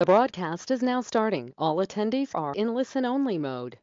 The broadcast is now starting. All attendees are in listen-only mode.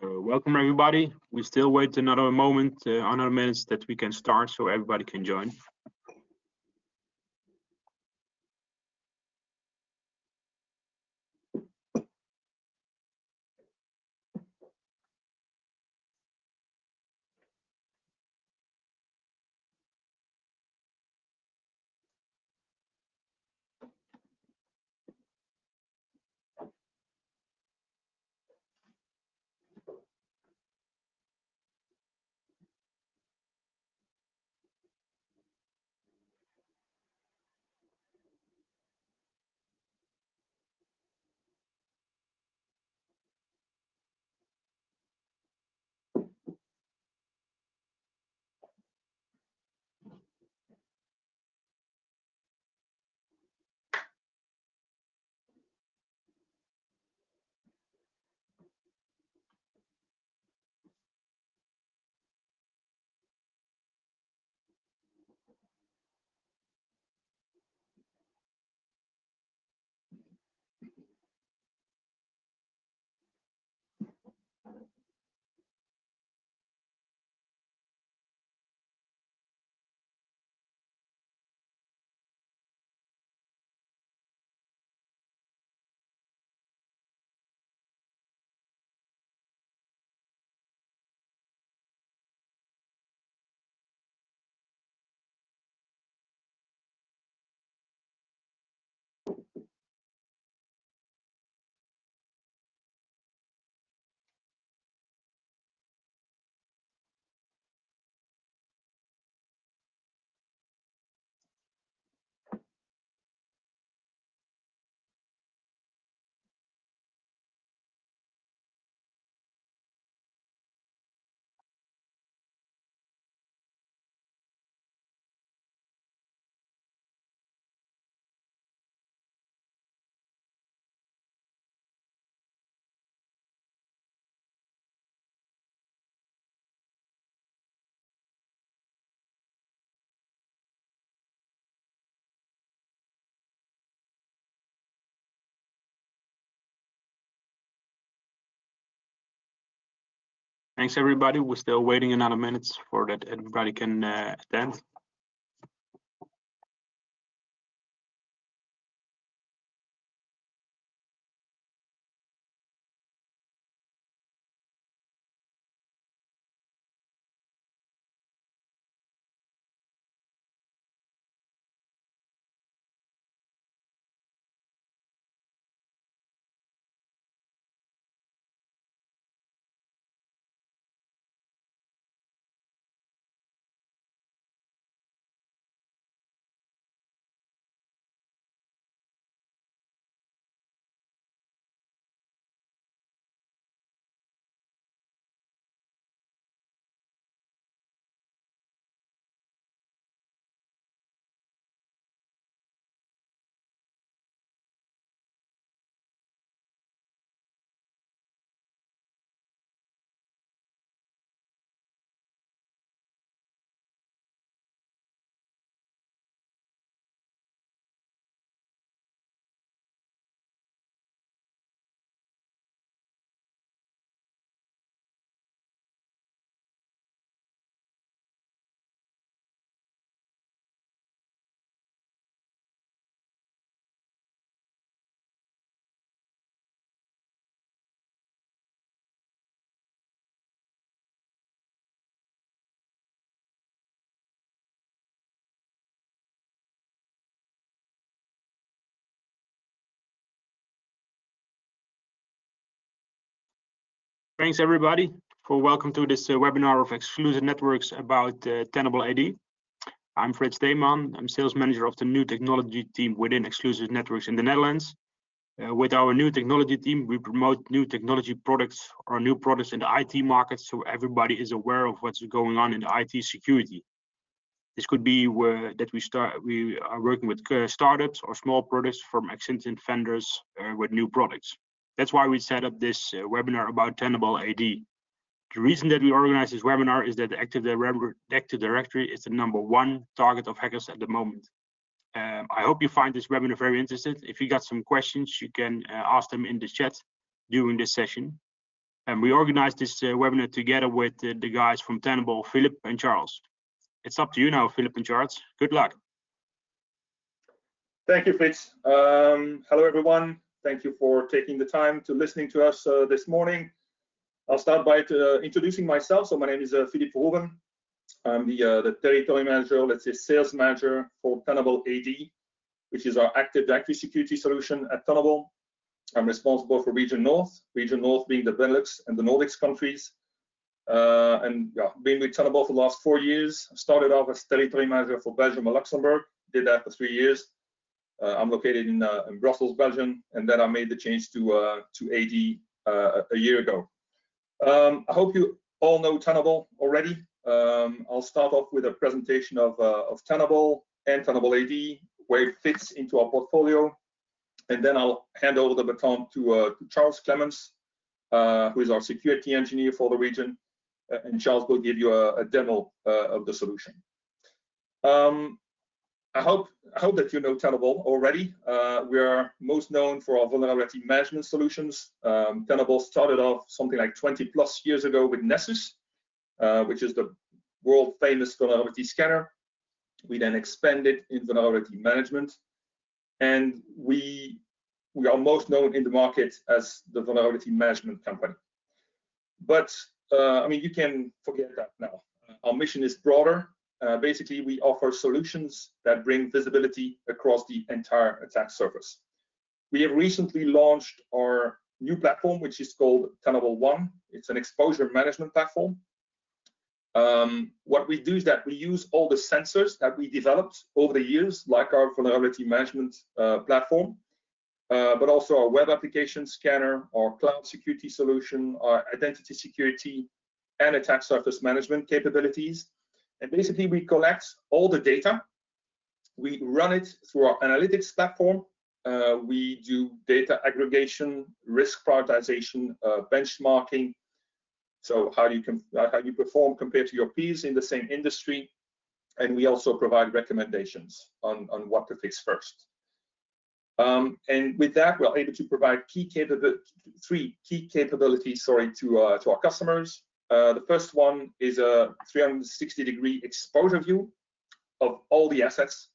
Welcome everybody. We still wait another moment, another minutes that we can start so everybody can join. Thanks, everybody. We're still waiting another minute for that everybody can attend. Thanks, everybody, for welcome to this webinar of exclusive networks about Tenable.ad. I'm Fred Steeman. I'm sales manager of the new technology team within exclusive networks in the Netherlands. With our new technology team, we promote new technology products or new products in the IT market, so everybody is aware of what's going on in the IT security. This could be that we are working with startups or small products from existing vendors with new products. That's why we set up this webinar about Tenable.ad. The reason that we organize this webinar is that the Active Directory is the #1 target of hackers at the moment. I hope you find this webinar very interesting. If you got some questions, you can ask them in the chat during this session. And we organized this webinar together with the guys from Tenable, Philip and Charles. It's up to you now, Philip and Charles. Good luck. Thank you, Fritz. Hello, everyone. Thank you for taking the time to listening to us this morning. I'll start by introducing myself. So my name is Philip Verhoeven. I'm the territory manager, let's say sales manager for Tenable.ad, which is our active directory security solution at Tenable. I'm responsible for Region North being the Benelux and the Nordics countries. And yeah, been with Tenable for the last 4 years. Started off as territory manager for Belgium and Luxembourg, did that for 3 years. I'm located in Brussels, Belgium, and then I made the change to AD a year ago. I hope you all know Tenable already. I'll start off with a presentation of Tenable and Tenable.ad, where it fits into our portfolio, and then I'll hand over the baton to Charles Clemens, who is our security engineer for the region, and Charles will give you a demo of the solution. I hope that you know Tenable already. We are most known for our vulnerability management solutions. Tenable started off something like 20+ years ago with Nessus, which is the world famous vulnerability scanner. We then expanded in vulnerability management, and we are most known in the market as the vulnerability management company. But I mean, you can forget that now. Our mission is broader. Basically, we offer solutions that bring visibility across the entire attack surface. We have recently launched our new platform, which is called Tenable One. It's an exposure management platform. What we do is that we use all the sensors that we developed over the years, like our vulnerability management platform, but also our web application scanner, our cloud security solution, our identity security, and attack surface management capabilities. And basically, we collect all the data, we run it through our analytics platform, we do data aggregation, risk prioritization, benchmarking, so how you perform compared to your peers in the same industry, and we also provide recommendations on what to fix first. And with that, we're able to provide three key capabilities to our customers. The first one is a 360-degree exposure view of all the assets.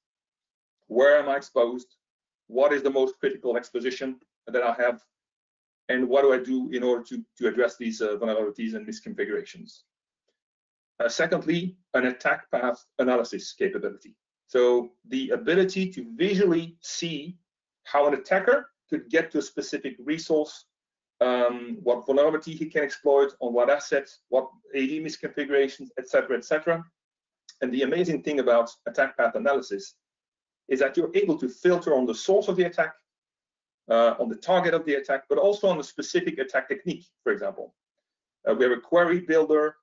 Where am I exposed? What is the most critical exposition that I have? And what do I do in order to address these vulnerabilities and misconfigurations? Secondly, an attack path analysis capability. So the ability to visually see how an attacker could get to a specific resource, what vulnerability he can exploit, on what assets, what AD misconfigurations, etc., etc. And the amazing thing about attack path analysis is that you're able to filter on the source of the attack, on the target of the attack, but also on the specific attack technique, for example. We have a query builder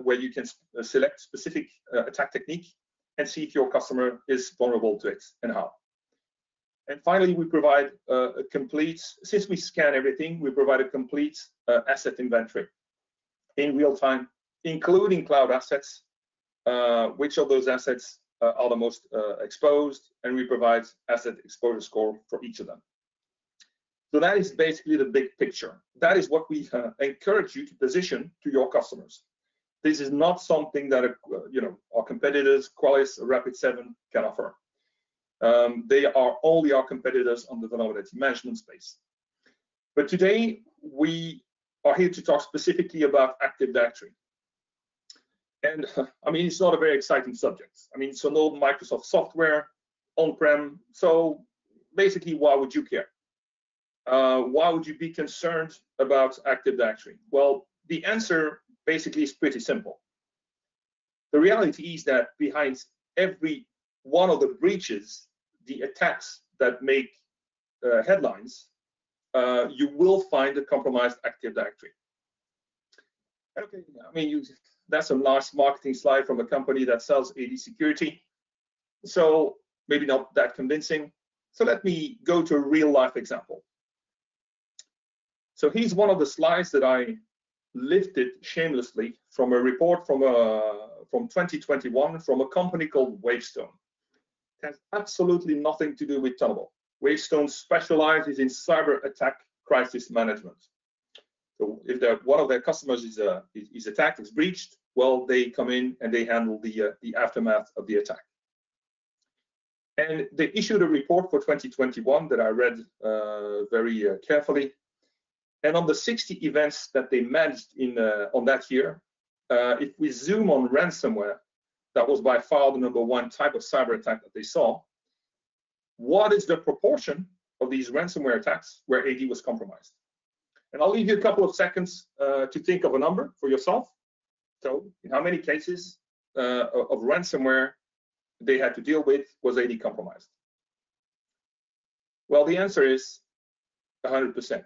where you can select specific attack technique and see if your customer is vulnerable to it and how. And finally, we provide a complete, since we scan everything, we provide a complete asset inventory in real time, including cloud assets, which of those assets are the most exposed, and we provide asset exposure score for each of them. So that is basically the big picture. That is what we encourage you to position to your customers. This is not something that our competitors, Qualys, Rapid7, can offer. They are only our competitors on the vulnerability management space. But today we are here to talk specifically about Active Directory. And I mean, it's not a very exciting subject. I mean, it's an old Microsoft software on-prem. So basically, why would you care? Why would you be concerned about Active Directory? Well, the answer basically is pretty simple. The reality is that behind every one of the breaches, the attacks that make headlines, you will find a compromised Active Directory. Okay, I mean, that's a nice marketing slide from a company that sells AD security. So maybe not that convincing. So let me go to a real life example. So here's one of the slides that I lifted shamelessly from a report from 2021 from a company called Wavestone. It has absolutely nothing to do with Tenable. Wavestone specializes in cyber attack crisis management. So if one of their customers is attacked, is breached, well, they come in and they handle the aftermath of the attack. And they issued a report for 2021 that I read very carefully. And on the 60 events that they managed on that year, if we zoom on ransomware, that was by far the #1 type of cyber attack that they saw. What is the proportion of these ransomware attacks where AD was compromised? And I'll leave you a couple of seconds to think of a number for yourself. So in how many cases of ransomware they had to deal with was AD compromised? Well, the answer is 100%.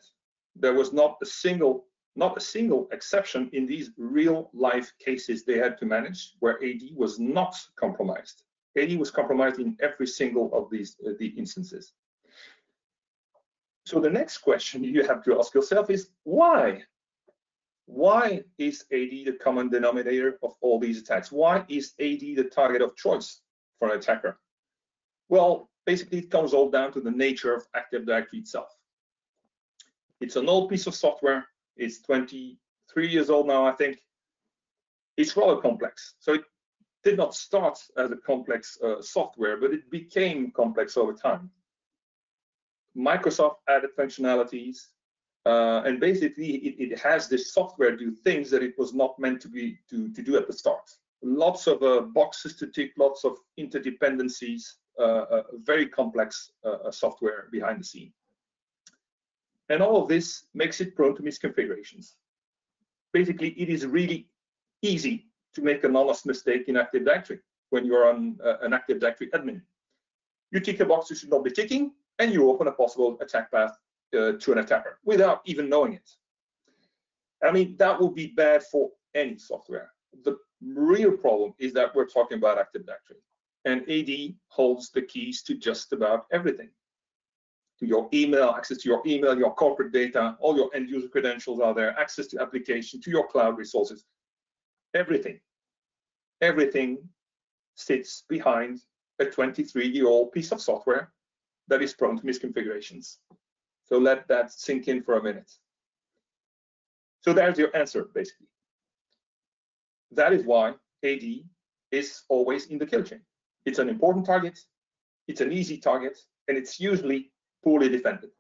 There was not a single exception in these real life cases they had to manage where AD was not compromised. AD was compromised in every single of the instances. So the next question you have to ask yourself is why? Why is AD the common denominator of all these attacks? Why is AD the target of choice for an attacker? Well, basically it comes all down to the nature of Active Directory itself. It's an old piece of software. It's 23 years old now, I think. It's rather complex. So it did not start as a complex software, but it became complex over time. Microsoft added functionalities, and basically it has this software do things that it was not meant to do at the start. Lots of boxes to tick, lots of interdependencies, very complex software behind the scene. And all of this makes it prone to misconfigurations. Basically, it is really easy to make an honest mistake in Active Directory when you're on an Active Directory admin. You tick a box you should not be ticking, and you open a possible attack path to an attacker without even knowing it. I mean, that would be bad for any software. The real problem is that we're talking about Active Directory, and AD holds the keys to just about everything. To your email, access to your email, your corporate data, all your end user credentials are there, access to application, to your cloud resources, everything. Everything sits behind a 23-year-old piece of software that is prone to misconfigurations. So let that sink in for a minute. So there's your answer, basically. that is why AD is always in the kill chain. It's an important target, it's an easy target, and it's usually poorly defended.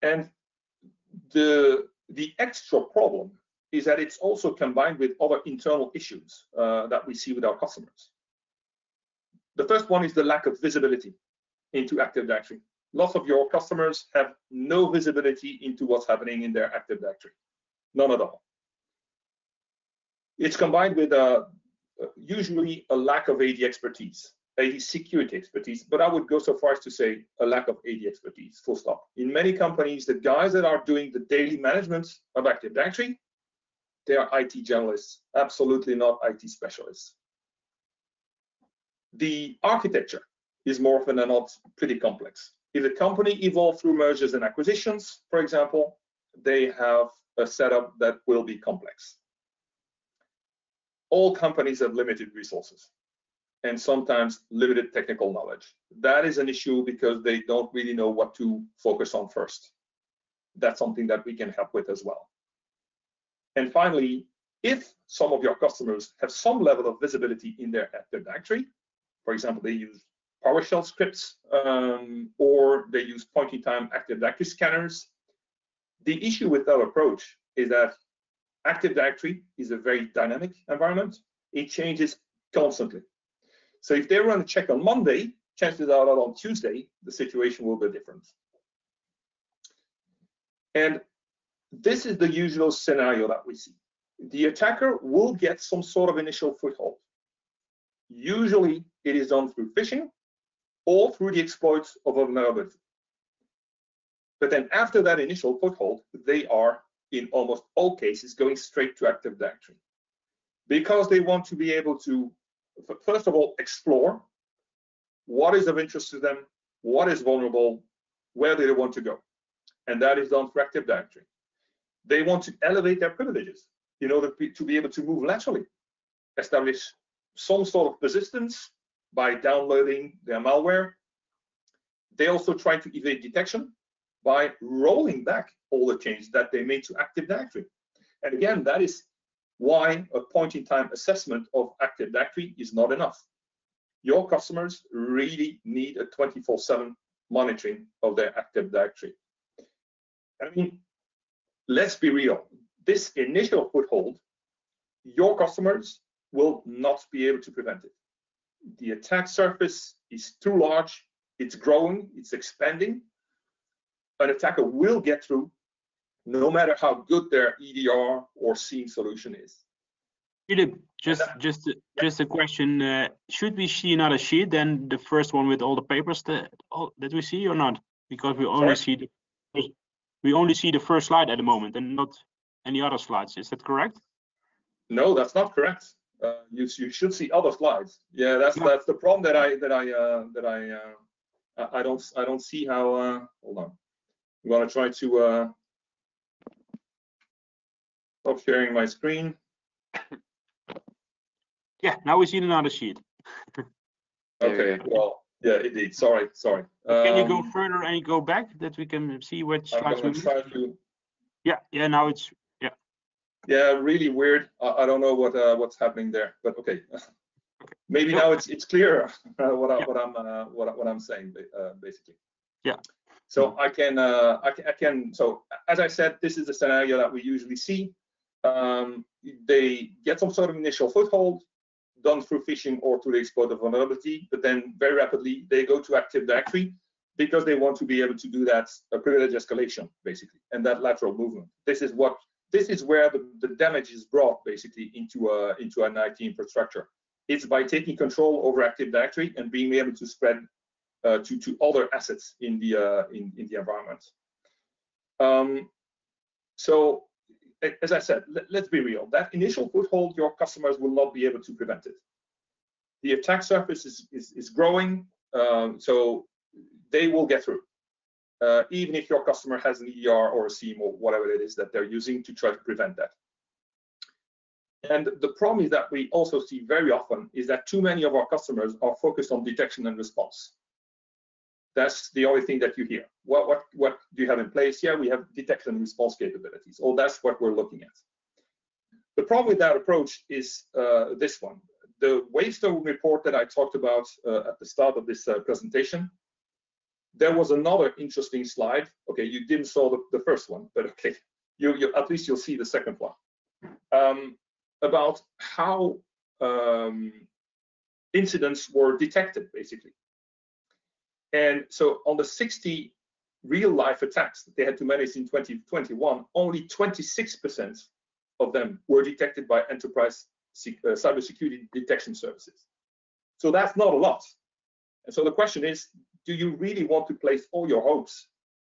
And the extra problem is that it's also combined with other internal issues that we see with our customers. The first one is the lack of visibility into Active Directory. Lots of your customers have no visibility into what's happening in their Active Directory, none at all. It's combined with usually a lack of AD expertise, AD security expertise, but I would go so far as to say a lack of AD expertise, full stop. In many companies, the guys that are doing the daily management of Active Directory, they are IT generalists, absolutely not IT specialists. The architecture is more often than not pretty complex. If a company evolved through mergers and acquisitions, for example, they have a setup that will be complex. All companies have limited resources and sometimes limited technical knowledge. That is an issue because they don't really know what to focus on first. That's something that we can help with as well. And finally, if some of your customers have some level of visibility in their Active Directory, for example, they use PowerShell scripts or they use point-in-time Active Directory scanners, the issue with that approach is that Active Directory is a very dynamic environment. It changes constantly. So if they run a check on Monday, chances are that on Tuesday, the situation will be different. And this is the usual scenario that we see. The attacker will get some sort of initial foothold. Usually it is done through phishing or through the exploits of a vulnerability. But then after that initial foothold, they are in almost all cases going straight to Active Directory because they want to be able to, first of all, explore what is of interest to them, what is vulnerable, where do they want to go. And that is done through Active Directory. They want to elevate their privileges in order to be able to move laterally, establish some sort of persistence by downloading their malware. They also try to evade detection by rolling back all the changes that they made to Active Directory. And again, that is why a point-in-time assessment of Active Directory is not enough. Your customers really need a 24/7 monitoring of their Active Directory. I mean, let's be real. This initial foothold, your customers will not be able to prevent it. The attack surface is too large, it's growing, it's expanding. An attacker will get through no matter how good their EDR or SIEM solution is. Philip, just a question. Should we see another sheet than the first one with all the papers that we see or not? Because we only see the first slide at the moment and not any other slides. Is that correct? No, that's not correct. You should see other slides. Yeah, that's the problem that I don't see how. Hold on. I'm gonna try to stop sharing my screen. Yeah, now we see another sheet. Okay. Well, yeah, indeed. Sorry. Can you go further and go back that we can see which slides we try to. Yeah. Now it's Yeah, really weird. I don't know what's happening there, but okay. Maybe now it's clearer what I'm saying basically. Yeah. So I can. So as I said, this is the scenario that we usually see. They get some sort of initial foothold, done through phishing or through the exploit of vulnerability, but then very rapidly they go to Active Directory because they want to be able to do that privilege escalation basically, and that lateral movement. This is where the damage is brought basically into an IT infrastructure. It's by taking control over Active Directory and being able to spread to other assets in the environment. So as I said, let's be real. That initial foothold, your customers will not be able to prevent it. The attack surface is growing, so they will get through. Even if your customer has an EDR or a SIEM or whatever it is that they're using to try to prevent that. And the problem is that we also see very often is that too many of our customers are focused on detection and response. That's the only thing that you hear. What do you have in place? Yeah, we have detection and response capabilities. Oh, that's what we're looking at. The problem with that approach is this one. The Wavestone report that I talked about at the start of this presentation, there was another interesting slide. Okay, you didn't saw the first one, but okay, you at least you'll see the second one, about how incidents were detected, basically. And so on the 60 real-life attacks that they had to manage in 2021, only 26% of them were detected by enterprise cybersecurity detection services. So that's not a lot. And so the question is, do you really want to place all your hopes,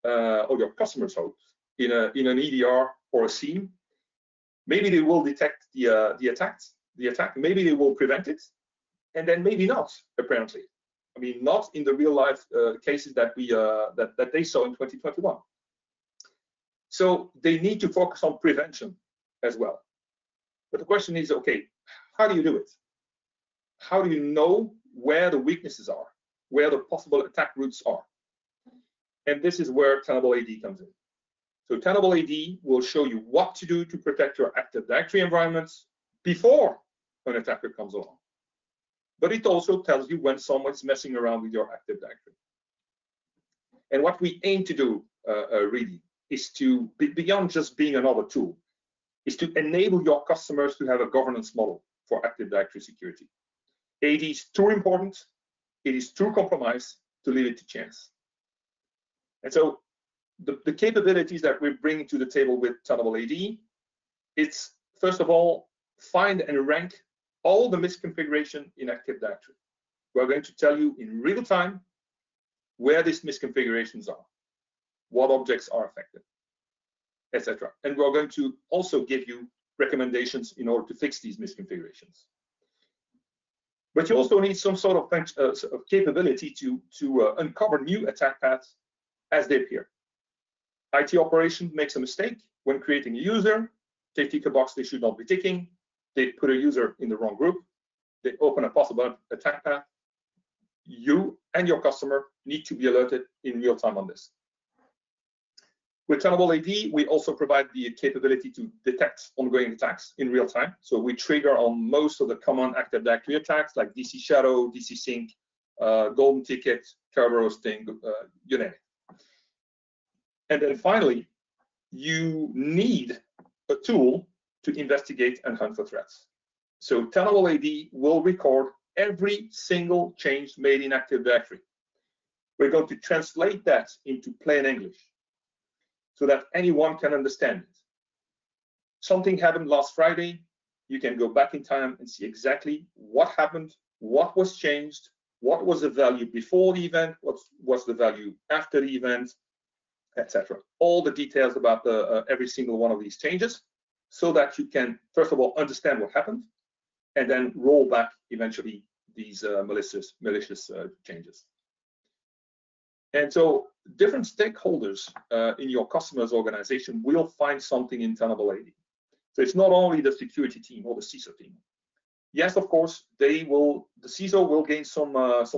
or your customers' hopes, in an EDR or a SIEM? Maybe they will detect the attack. Maybe they will prevent it, and then maybe not. Apparently, I mean, not in the real life cases that we that they saw in 2021. So they need to focus on prevention as well. But the question is, okay, how do you do it? How do you know where the weaknesses are, where the possible attack routes are? And this is where Tenable.ad comes in. So Tenable.ad will show you what to do to protect your Active Directory environments before an attacker comes along. But it also tells you when someone's messing around with your Active Directory. And what we aim to do really is to, beyond just being another tool, is to enable your customers to have a governance model for Active Directory security. AD is too important, it is too compromised to leave it to chance. And so the capabilities that we're bringing to the table with Tenable.ad, it's first of all, find and rank all the misconfiguration in Active Directory. We're going to tell you in real time where these misconfigurations are, what objects are affected, etc. And we're going to also give you recommendations in order to fix these misconfigurations. But you also need some sort of capability to uncover new attack paths as they appear. IT operation makes a mistake when creating a user. They tick a box they should not be ticking. They put a user in the wrong group. They open a possible attack path. You and your customer need to be alerted in real time on this. With Tenable.ad, we also provide the capability to detect ongoing attacks in real time. So we trigger on most of the common Active Directory attacks like DC Shadow, DC Sync, Golden Ticket, Kerberos Sting, you name it. And then finally, you need a tool to investigate and hunt for threats. So Tenable.ad will record every single change made in Active Directory. We're going to translate that into plain English so that anyone can understand it. Something happened last Friday, you can go back in time and see exactly what happened, what was changed, what was the value before the event, what was the value after the event, etc. All the details about every single one of these changes, so that you can, first of all, understand what happened, and then roll back eventually these malicious changes. And so different stakeholders in your customer's organization will find something in Tenable.ad. So it's not only the security team or the CISO team. Yes, of course, the CISO will gain some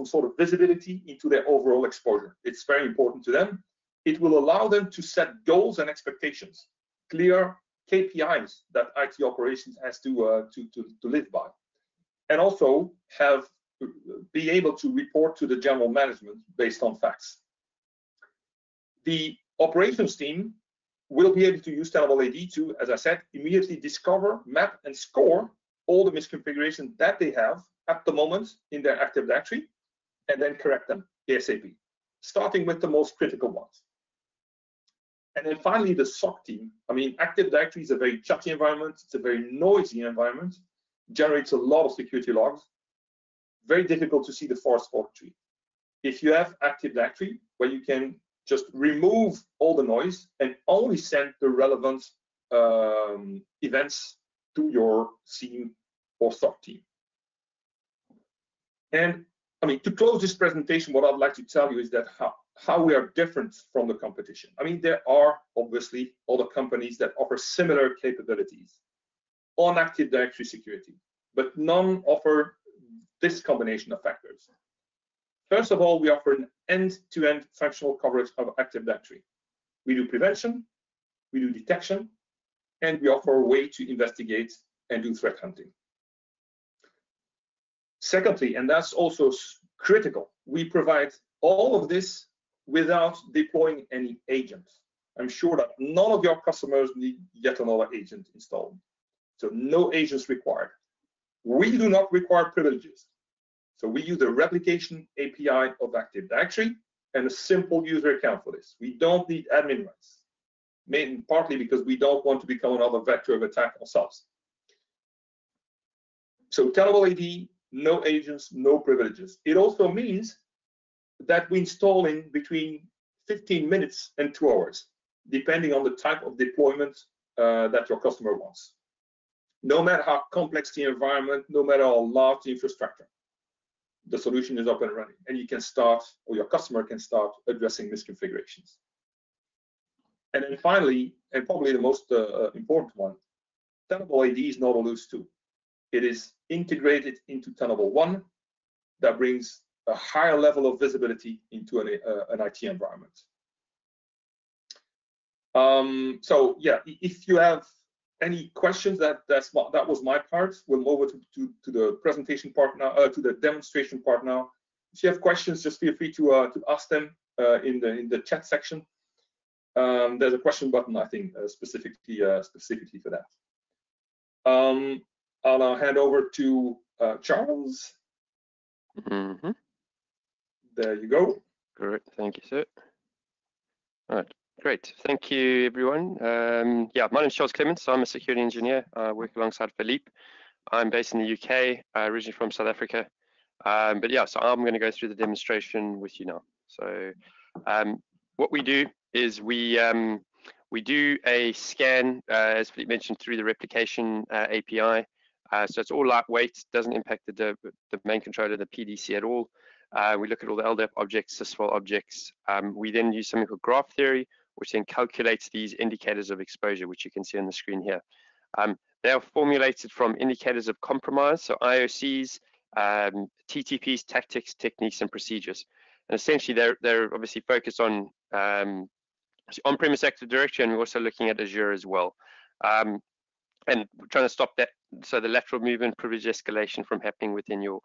sort of visibility into their overall exposure. It's very important to them. It will allow them to set goals and expectations, clear KPIs that IT operations has to live by, and also be able to report to the general management based on facts. The operations team will be able to use Tenable.ad to, as I said, immediately discover, map, and score all the misconfigurations that they have at the moment in their Active Directory, and then correct them ASAP, starting with the most critical ones. And then finally, the SOC team. I mean, Active Directory is a very chatty environment. It's a very noisy environment, generates a lot of security logs. Very difficult to see the forest for the tree. If you have Active Directory, where you can just remove all the noise and only send the relevant events to your SIEM or SOC team. And I mean, to close this presentation, what I'd like to tell you is that how we are different from the competition. I mean, there are obviously other companies that offer similar capabilities on Active Directory security, but none offer this combination of factors. First of all, we offer an end-to-end functional coverage of Active Directory. We do prevention, we do detection, and we offer a way to investigate and do threat hunting. Secondly, and that's also critical, we provide all of this without deploying any agents. I'm sure that none of your customers need yet another agent installed. So no agents required. We do not require privileges. So we use the replication API of Active Directory and a simple user account for this. We don't need admin rights, partly because we don't want to become another vector of attack ourselves. So Tenable.ad, no agents, no privileges. It also means that we install in between 15 minutes and 2 hours, depending on the type of deployment that your customer wants. No matter how complex the environment, no matter how large the infrastructure, the solution is up and running, and you can start, or your customer can start addressing misconfigurations. And then finally, and probably the most important one, Tenable.ad is not a loose tool. It is integrated into Tenable One that brings a higher level of visibility into an IT environment. So yeah, if you have any questions, that was my part. We'll move over to the presentation part now, to the demonstration part now. If you have questions, just feel free to ask them in the chat section. There's a question button, I think, specifically for that. I'll now hand over to Charles. Mm-hmm. There you go. Great, thank you, sir. All right, great. Thank you, everyone. Yeah, my name is Charles Clements. I'm a security engineer. I work alongside Philippe. I'm based in the UK, originally from South Africa. But yeah, so I'm going to go through the demonstration with you now. So what we do is we do a scan, as Philippe mentioned, through the replication API. So it's all lightweight, doesn't impact the main controller, the PDC at all. We look at all the LDAP objects, sysfile objects. We then use something called graph theory, which then calculates these indicators of exposure, which you can see on the screen here. They are formulated from indicators of compromise, so IOCs, TTPs, tactics, techniques, and procedures. And essentially, they're obviously focused on on-premise Active Directory, and we're also looking at Azure as well. And we're trying to stop that, so the lateral movement, privilege escalation from happening within your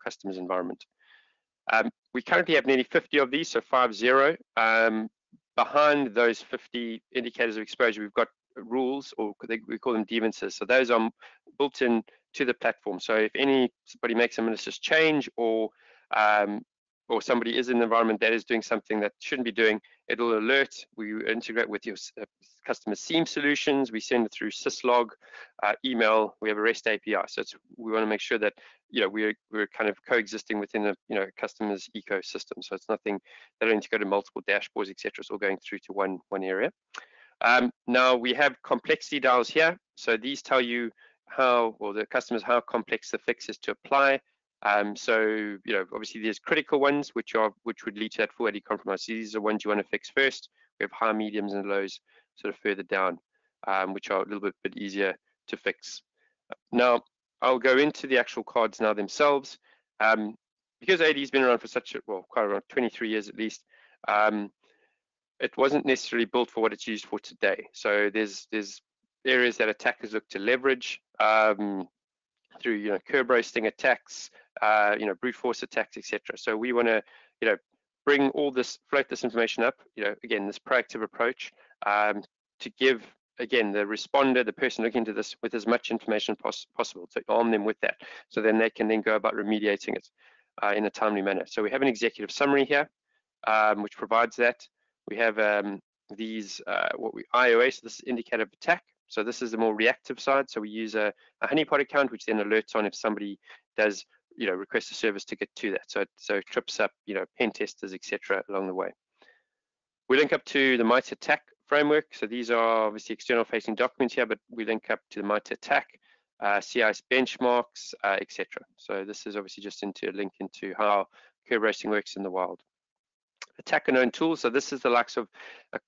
customer's environment. We currently have nearly 50 of these, so 50. Behind those 50 indicators of exposure, we've got rules, or we call them grievances. So those are built in to the platform. So if anybody makes a malicious change, or somebody is in an environment that is doing something that shouldn't be doing, it'll alert. We integrate with your customer SIEM solutions. We send it through syslog, email. We have a REST API. So we want to make sure that we're kind of coexisting within the customer's ecosystem. So it's nothing, they don't need to go to multiple dashboards, etc. It's all going through to one area. Now we have complexity dials here. So these tell you the customers how complex the fix is to apply. So obviously there's critical ones which would lead to that full AD compromise. These are ones you want to fix first. We have high, mediums, and lows sort of further down, which are a little bit easier to fix. Now I'll go into the actual cards now themselves. Because AD has been around for quite around 23 years at least. It wasn't necessarily built for what it's used for today. So there's areas that attackers look to leverage through curb roasting attacks, brute force attacks, etc. So we want to bring all this, float this information up, again, this proactive approach, to give, again, the responder, the person looking into this, with as much information possible, to arm them with that, so then they can then go about remediating it in a timely manner. So we have an executive summary here, which provides that. We have these IOS, this indicator of attack. So this is the more reactive side. So we use a honeypot account, which then alerts on if somebody does, request a service to get to that. So it trips up, pen testers, etc. along the way. We link up to the MITRE ATT&CK framework. So these are obviously external facing documents here, but we link up to the MITRE ATT&CK, CIS benchmarks, etc. So this is obviously just a link into how curb roasting works in the wild. Attacker known tools. So this is the likes of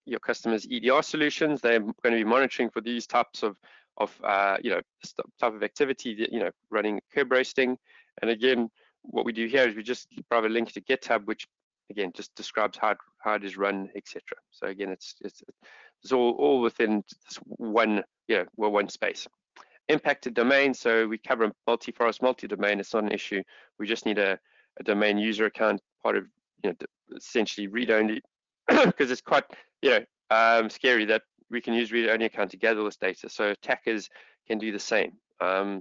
your customers' EDR solutions. They're going to be monitoring for these types of this type of activity, running curb roasting. And again, what we do here is we just provide a link to GitHub, which again just describes how it is run, etc. So again, it's all within this one space. impacted domain, so we cover multi-forest, multi-domain. It's not an issue. We just need a domain user account, part of, you know, essentially read-only, because it's quite, you know, scary that we can use read-only account to gather this data. So attackers can do the same.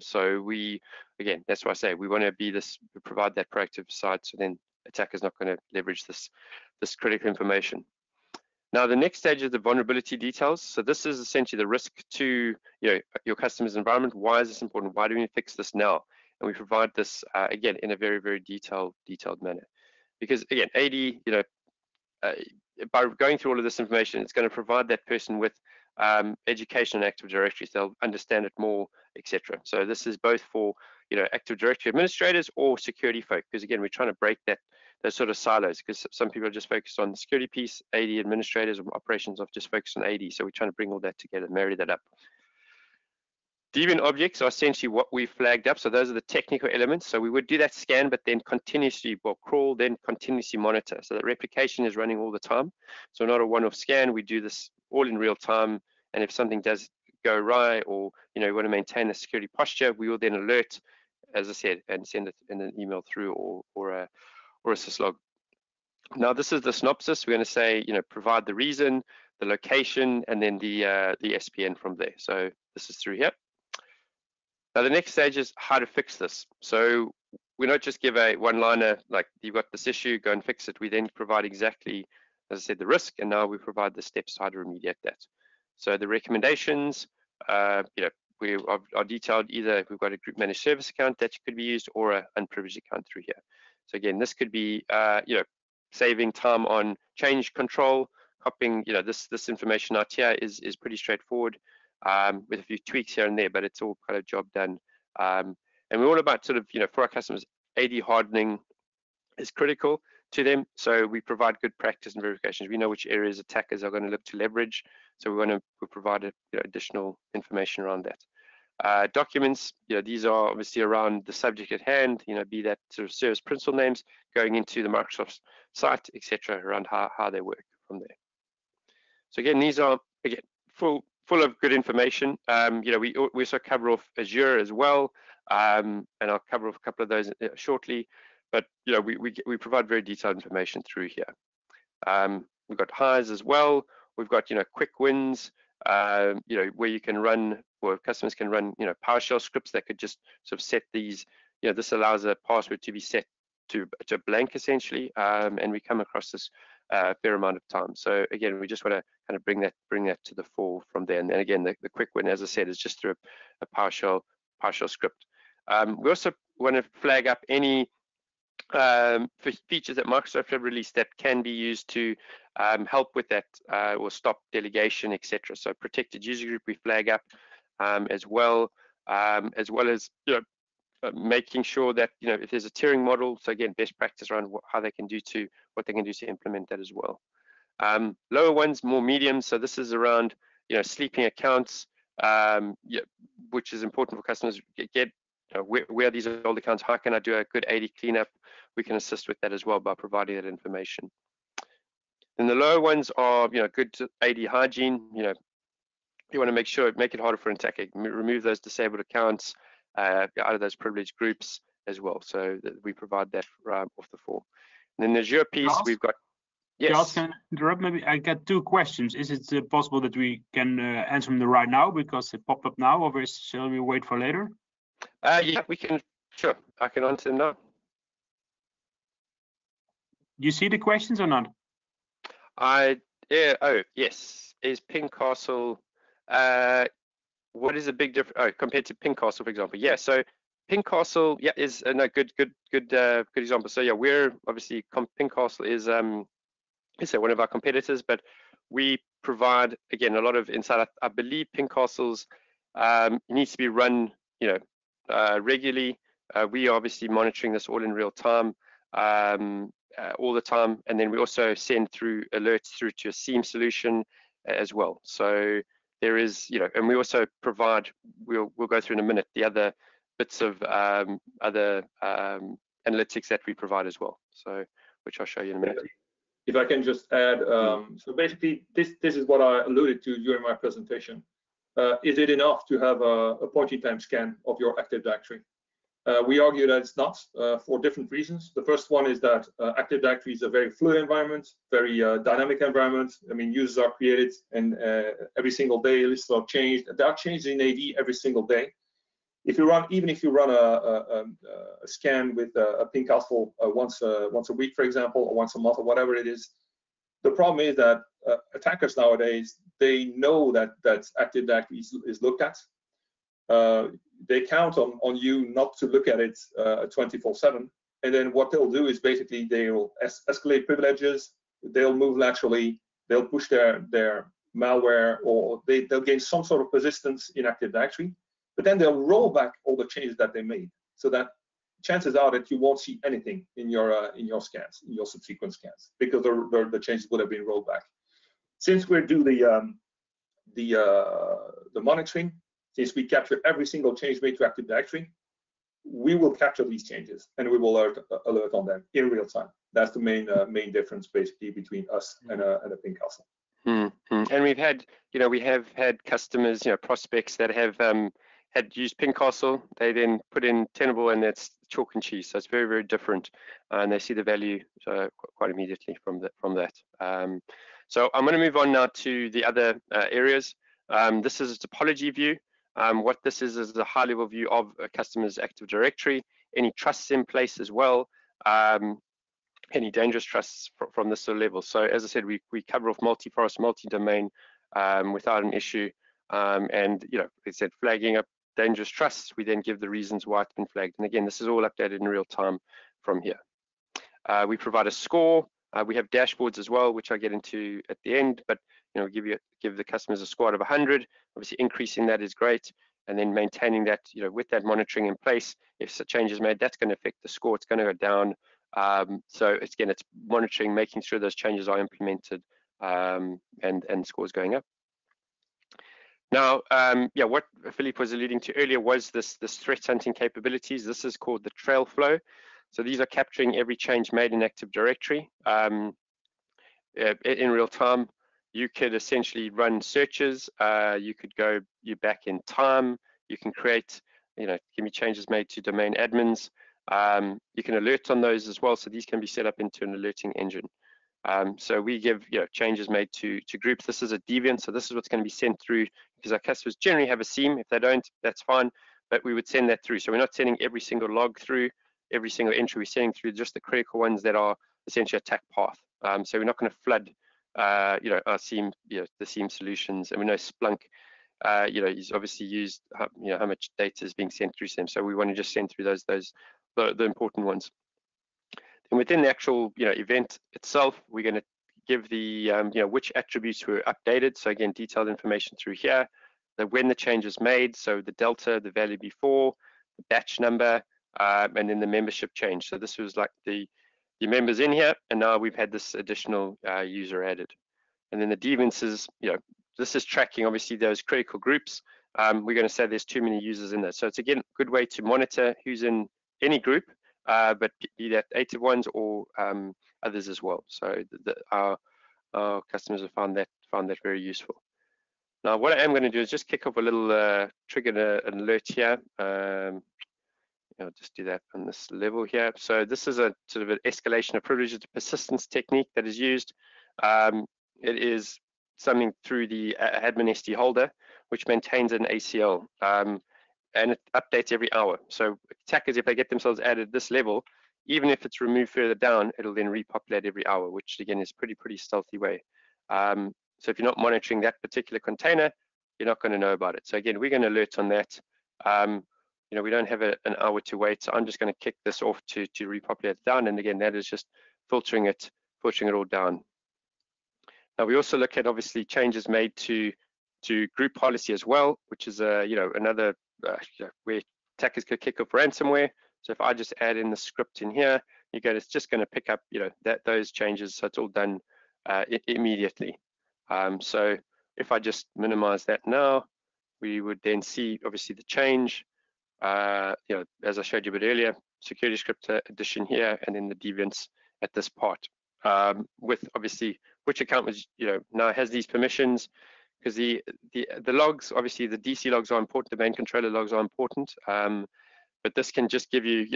So we, again, that's why I say we want to be this, provide that proactive side, so then attackers not going to leverage this critical information. Now, the next stage is the vulnerability details. So this is essentially the risk to, you know, your customer's environment. Why is this important? Why do we fix this now? And we provide this again in a very, very detailed manner. Because again, AD, you know, by going through all of this information, it's going to provide that person with education and Active Directory, so they'll understand it more, etc. So this is both for, you know, Active Directory administrators or security folk, because again, we're trying to break those sort of silos, because some people are just focused on the security piece, AD administrators or operations are just focused on AD. So we're trying to bring all that together, marry that up. Deviant objects are essentially what we flagged up. So those are the technical elements. So we would do that scan, but then continuously, well, crawl, then continuously monitor. So that replication is running all the time. So not a one-off scan. We do this all in real time. And if something does go awry, or, you know, we want to maintain a security posture, we will then alert, as I said, and send it in an email through or a syslog. Now, this is the synopsis. We're going to say, you know, provide the reason, the location, and then the SPN from there. So this is through here. Now, the next stage is how to fix this. So we don't just give a one-liner like, you've got this issue, go and fix it. We then provide exactly, as I said, the risk, and now we provide the steps how to remediate that. So the recommendations, you know, we are detailed. Either we've got a group managed service account that could be used, or an unprivileged account through here. So again, this could be, you know, saving time on change control, copying, you know, this information out here is pretty straightforward. With a few tweaks here and there, but it's all kind of job done. And we're all about sort of, you know, for our customers, AD hardening is critical to them. So we provide good practice and verifications. We know which areas attackers are going to look to leverage. So we want to provide you know, additional information around that. Documents, you know, these are obviously around the subject at hand, you know, be that sort of service principal names going into the Microsoft site, etc., around how they work from there. So again, these are, again, full of good information. You know, we also cover off Azure as well, and I'll cover off a couple of those shortly. But you know, we provide very detailed information through here. We've got highs as well. We've got, you know, quick wins. You know, where you can run, or customers can run, you know, PowerShell scripts that could just sort of set these. You know, this allows a password to be set to blank essentially, and we come across this fair amount of time. So again, we just want to kind of bring that to the fore from there. And then again, the quick win, as I said, is just through a PowerShell script. We also want to flag up any features that Microsoft have released that can be used to help with that or stop delegation, etc. So protected user group we flag up as well as you know, making sure that, you know, if there's a tiering model, so again, best practice around what they can do to implement that as well. Lower ones, more medium. So this is around, you know, sleeping accounts, yeah, which is important for customers. Get you know, where are these old accounts? How can I do a good AD cleanup? We can assist with that as well by providing that information. And the lower ones are, you know, good AD hygiene. You know, you want to make it harder for an attacker. Remove those disabled accounts out of those privileged groups as well. So that we provide that off the floor. And then the Azure piece, we've got. Yes. Charles, can I interrupt? Maybe I got two questions. Is it possible that we can answer them right now because it popped up now, or shall we wait for later? Yeah, we can. Sure, I can answer them now. Do you see the questions or not? Yeah. Oh, yes. Is Ping Castle? What is a big difference? Oh, compared to Ping Castle, for example. Yeah. So Ping Castle, yeah, is no good example. So yeah, we're obviously Ping Castle is one of our competitors, but we provide again a lot of insight. I believe Ping Castle's needs to be run, you know, regularly. We are obviously monitoring this all in real time, all the time, and then we also send through alerts through to a SIEM solution as well. So there is, you know, and we also provide. We'll go through in a minute the other bits of other analytics that we provide as well. So which I'll show you in a minute. If I can just add, so basically this is what I alluded to during my presentation. is it enough to have a point-in-time scan of your Active Directory? We argue that it's not for different reasons. The first one is that Active Directory is a very fluid environment, very dynamic environment. I mean, users are created and every single day lists are changed. There are changes in AD every single day. If you run, even if you run a scan with a ping castle once a week, for example, or once a month, or whatever it is, the problem is that attackers nowadays, they know that Active Directory is looked at. They count on you not to look at it 24/7, and then what they'll do is basically they'll escalate privileges, they'll move laterally, they'll push their malware, or they'll gain some sort of persistence in Active Directory, but then they'll roll back all the changes that they made, so that chances are that you won't see anything in your scans, in your subsequent scans, because the changes would have been rolled back. Since we do the monitoring, since we capture every single change made to Active Directory, we will capture these changes and we will alert on them in real time. That's the main difference basically between us and a ping castle. And we have had customers, prospects that have had used ping castle. They then put in Tenable, and that's chalk and cheese. So it's very, very different, and they see the value quite immediately from that. So I'm going to move on now to the other areas. This is a topology view. What this is a high-level view of a customer's Active Directory, any trusts in place as well, any dangerous trusts from this sort of level. So as I said, we cover off multi-forest, multi-domain without an issue, and it said flagging up dangerous trusts. We then give the reasons why it's been flagged, and again, this is all updated in real time from here. We provide a score. We have dashboards as well, which I'll get into at the end, but give the customers a score out of 100. Obviously, increasing that is great, and then maintaining that, with that monitoring in place. If a change is made, that's going to affect the score. It's going to go down. So it's monitoring, making sure those changes are implemented, and scores going up. Now, what Philippe was alluding to earlier was this threat hunting capabilities. This is called the trail flow. So these are capturing every change made in Active Directory in real time. You could essentially run searches. You could go back in time. You can create, give me changes made to domain admins. You can alert on those as well. So these can be set up into an alerting engine. So we give changes made to groups. This is a deviant, so this is what's going to be sent through, because our customers generally have a seam. If they don't, that's fine, but we would send that through. So we're not sending every single log through, every single entry. We're sending through just the critical ones that are essentially attack path. So we're not going to flood our seam, the seam solutions. And we know Splunk, he's obviously used how much data is being sent through them. So we want to just send through the important ones. And within the actual event itself, we're going to give the which attributes were updated. So again, detailed information through here, when the change is made, so the delta, the value before, the batch number, and then the membership change. So this was like the members in here, and now we've had this additional user added. And then the deviants is, this is tracking obviously those critical groups. We're going to say there's too many users in there. So it's again a good way to monitor who's in any group, but be that active ones or others as well. So our customers have found that very useful. Now, what I am going to do is just kick off a little trigger an alert here. I'll just do that on this level here. So this is a sort of an escalation of privileges to persistence technique that is used. It is something through the admin SD holder, which maintains an ACL, and it updates every hour. So attackers, if they get themselves added this level, even if it's removed further down, it'll then repopulate every hour, which again is pretty stealthy way. So if you're not monitoring that particular container, you're not going to know about it. So again, we're going to alert on that. We don't have an hour to wait, so I'm just going to kick this off to repopulate down. And again, that is just filtering it all down. Now we also look at obviously changes made to group policy as well, which is another where attackers could kick off ransomware. So if I just add in the script in here, it's just going to pick up those changes, so it's all done immediately. So if I just minimize that now, we would then see obviously the change. As I showed you a bit earlier, security script addition here, and then the deviants at this part, with obviously which account was now has these permissions. because the logs, obviously the DC logs are important, the main controller logs are important, but this can just give you,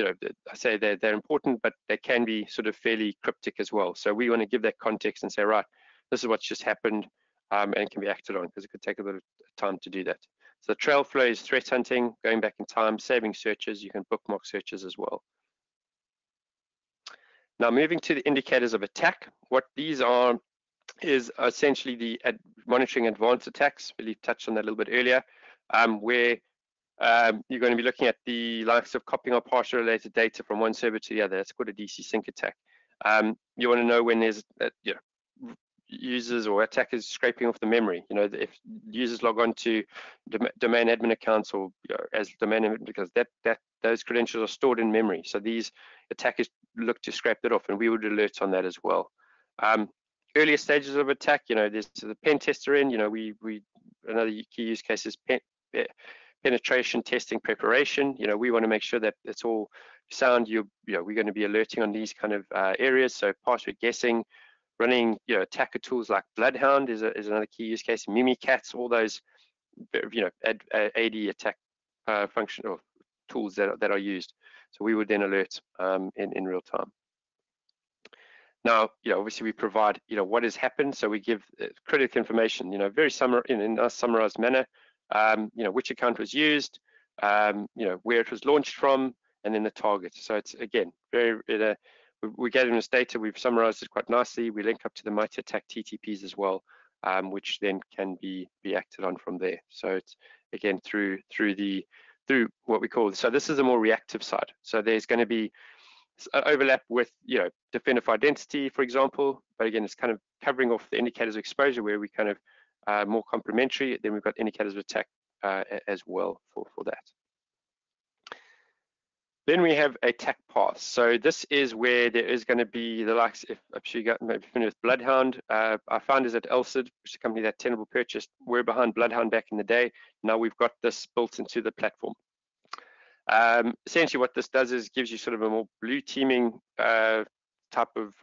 I say they're important, but they can be sort of fairly cryptic as well. So we want to give that context and say, right, this is what's just happened, and can be acted on, because it could take a bit of time to do that. So the trail flow is threat hunting, going back in time, saving searches. You can bookmark searches as well. Now moving to the indicators of attack, what these are is essentially the monitoring advanced attacks. Really touched on that a little bit earlier, where you're going to be looking at the likes of copying or partial related data from one server to the other. That's called a DC sync attack. You want to know when there's users or attackers scraping off the memory. If users log on to domain admin accounts or as domain admin, because those credentials are stored in memory. So these attackers look to scrape that off, and we would alert on that as well. Earlier stages of attack, there's the pen tester in. Another key use case is penetration testing preparation. We want to make sure that it's all sound. We're going to be alerting on these kind of areas. So password guessing, running attacker tools like Bloodhound is another key use case. Mimikatz, all those AD attack function or tools that are used. So we would then alert in real time. Now, obviously we provide what has happened. So we give critical information, very in a summarized manner. Which account was used, where it was launched from, and then the target. So it's again we're gathering this data. We've summarized it quite nicely. We link up to the Mighty Attack TTPs as well, which then can be acted on from there. So it's again through what we call. So this is a more reactive side. So there's going to be overlap with defender for identity, for example. But again, it's kind of covering off the indicators of exposure where we kind of more complementary. Then we've got indicators of attack as well for that. Then we have attack paths. So this is where there is going to be the likes, if you got maybe familiar with Bloodhound, our founders at Elsid, which is a company that Tenable purchased, were behind Bloodhound back in the day. Now we've got this built into the platform. Essentially what this does is gives you sort of a more blue teaming type of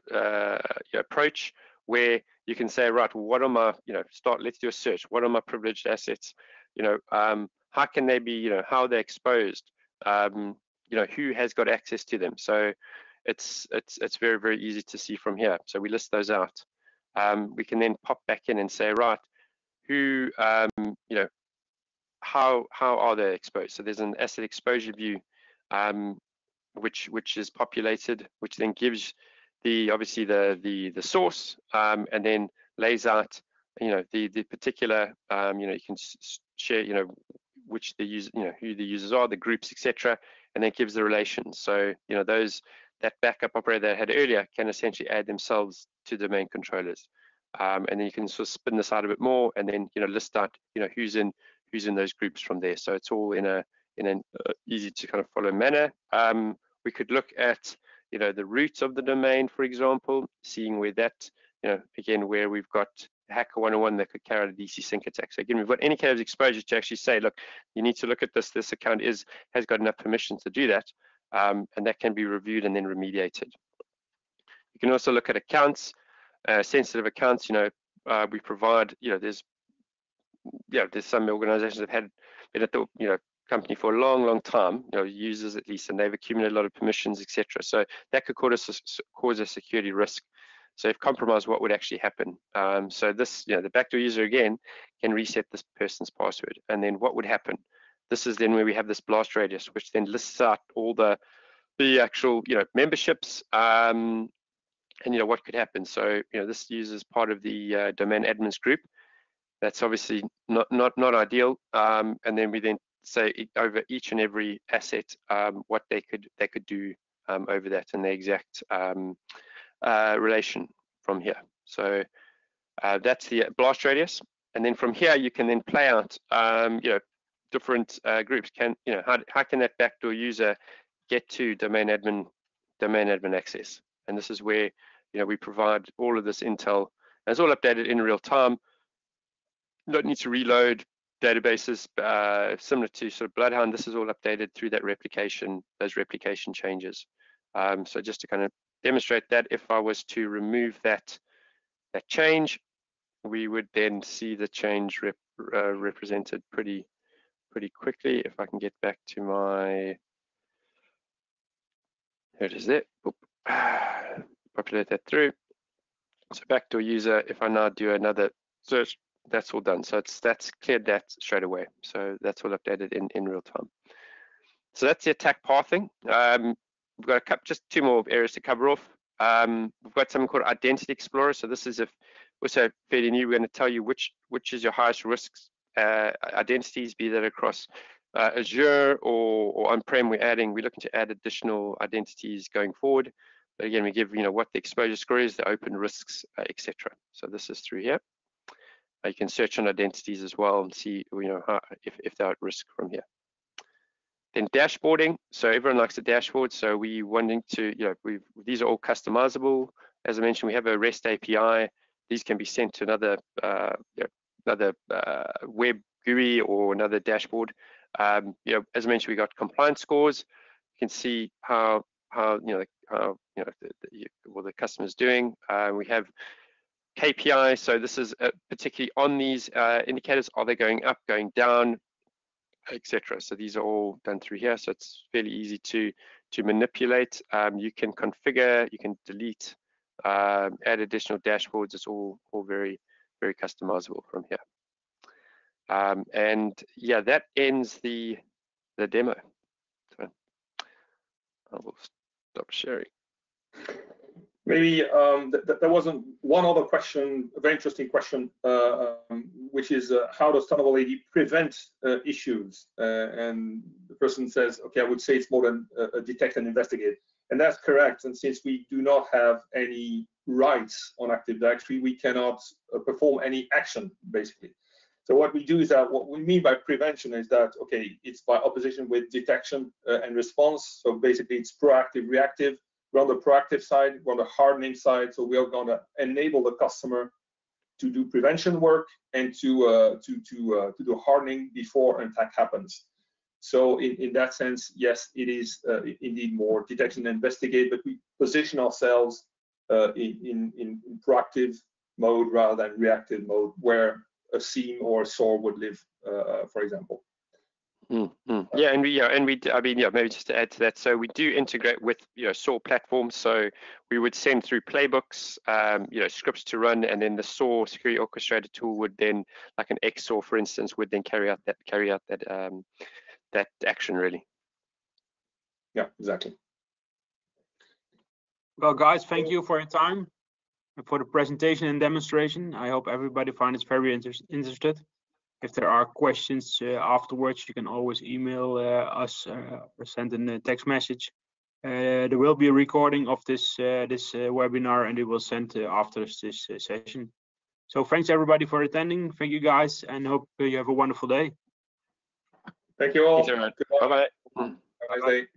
approach, where you can say, right, well, what are my, let's do a search. What are my privileged assets? How can they be, how are they exposed? Who has got access to them? So it's very, very easy to see from here. So we list those out. We can then pop back in and say, right, who, how are they exposed? So there's an asset exposure view, which is populated, which then gives obviously the source, and then lays out the particular you can share which the user who the users are, the groups, etc., and then gives the relations. So that backup operator that I had earlier can essentially add themselves to domain controllers, and then you can sort of spin this out a bit more, and then list out who's in those groups from there. So it's all in an easy to kind of follow manner. We could look at the roots of the domain, for example, seeing where that, again, where we've got Hacker 101 that could carry out a DC sync attack. So again, we've got any kind of exposure to actually say, look, you need to look at this. This account has got enough permissions to do that, and that can be reviewed and then remediated. You can also look at accounts, sensitive accounts. We provide, there's some organizations that have been at the company for a long time, users at least, and they've accumulated a lot of permissions, etc. So that could cause a security risk. So if compromised, what would actually happen? So this, the backdoor user again can reset this person's password, and then what would happen? This is then where we have this blast radius, which then lists out all the actual memberships, and what could happen. So this user is part of the domain admins group. That's obviously not ideal, and then we then say over each and every asset what they could do over that, and the exact relation from here. So that's the blast radius, and then from here you can then play out different groups. How can that backdoor user get to domain admin access? And this is where we provide all of this intel, and it's all updated in real time. Don't need to reload databases similar to sort of Bloodhound. This is all updated through that replication, those replication changes. So just to kind of demonstrate that, if I was to remove that change, we would then see the change represented pretty quickly. If I can get back to my, here it is there, populate that through. So backdoor user, if I now do another search, that's all done. So that's cleared that straight away. So that's all updated in real time. So that's the attack pathing. We've got just 2 more areas to cover off. We've got something called Identity Explorer. So this is also fairly new. We're going to tell you which is your highest risks identities, be that across Azure or on-prem. We're looking to add additional identities going forward. But again, we give what the exposure score is, the open risks, etc. So this is through here. You can search on identities as well and see if they're at risk from here. Then dashboarding. So everyone likes a dashboard. So we wanting to, these are all customizable. As I mentioned, we have a REST API. These can be sent to another web GUI or another dashboard. As I mentioned, we got compliance scores. You can see how the customer's doing. We have KPI. So this is particularly on these indicators. Are they going up, going down, etc. So these are all done through here. So it's fairly easy to manipulate. You can configure, you can delete, add additional dashboards. It's all very customizable from here. And yeah, that ends the demo. So I will stop sharing. Maybe there was one other question, a very interesting question, which is how does Tenable.ad prevent issues? And the person says, okay, I would say it's more than detect and investigate. And that's correct. And since we do not have any rights on Active Directory, we cannot perform any action, basically. So what we do is that what we mean by prevention is that, okay, it's by opposition with detection and response. So basically it's proactive, reactive. We're on the proactive side, we're on the hardening side. So we are going to enable the customer to do prevention work and to do hardening before an attack happens. So in that sense, yes, it is indeed more detection and investigate, but we position ourselves in proactive mode rather than reactive mode, where a SIEM or a SOAR would live, for example. Yeah, and maybe just to add to that, so we do integrate with SOAR platforms. So we would send through playbooks, scripts to run, and then the SOAR security orchestrator tool would then, like an XSOAR, for instance, would then carry out that action, really. Yeah, exactly. Well, guys, thank you for your time and for the presentation and demonstration. I hope everybody found it very interested. If there are questions afterwards, you can always email us or send a text message. There will be a recording of this webinar, and it will send after this session. So thanks everybody for attending. Thank you guys, and hope you have a wonderful day. Thank you all. Bye bye. Have a nice day.